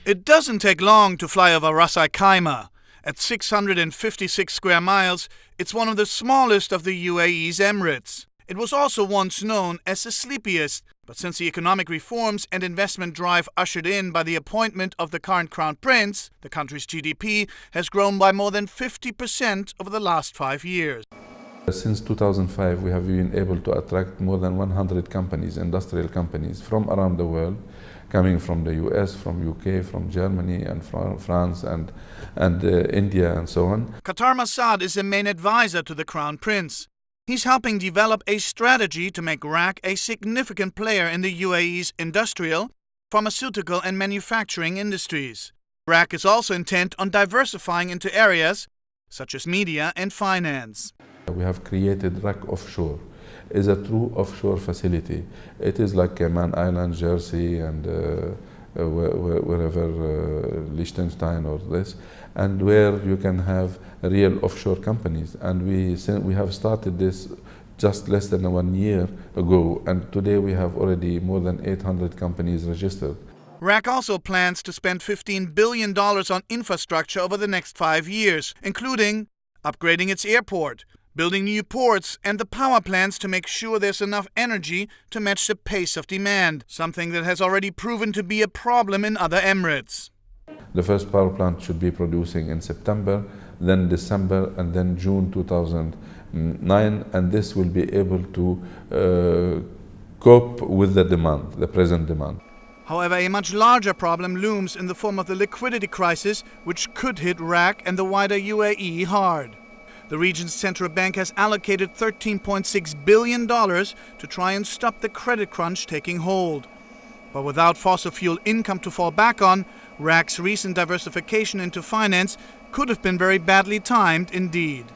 It doesn't take long to fly over Ras al Khaimah. At 656 square miles, it's one of the smallest of the UAE's emirates. It was also once known as the sleepiest, but since the economic reforms and investment drive ushered in by the appointment of the current crown prince, the country's GDP has grown by more than 50% over the last 5 years. Since 2005, we have been able to attract more than 100 companies, industrial companies from around the world, coming from the US, from UK, from Germany, and from France, and India, and so on. Qatar Mossad is the main advisor to the crown prince. He's helping develop a strategy to make RAK a significant player in the UAE's industrial, pharmaceutical, and manufacturing industries. RAK is also intent on diversifying into areas such as media and finance. We have created RAK Offshore. It's a true offshore facility. It is like Cayman Island, Jersey, and wherever, Liechtenstein or this, and where you can have real offshore companies. And we have started this just less than 1 year ago, and today we have already more than 800 companies registered. RAK also plans to spend $15 billion on infrastructure over the next 5 years, including upgrading its airport, building new ports, and the power plants to make sure there's enough energy to match the pace of demand, something that has already proven to be a problem in other emirates. The first power plant should be producing in September, then December, and then June 2009, and this will be able to cope with the demand, the present demand. However, a much larger problem looms in the form of the liquidity crisis, which could hit RAK and the wider UAE hard. The region's central bank has allocated $13.6 billion to try and stop the credit crunch taking hold. But without fossil fuel income to fall back on, RAK's recent diversification into finance could have been very badly timed indeed.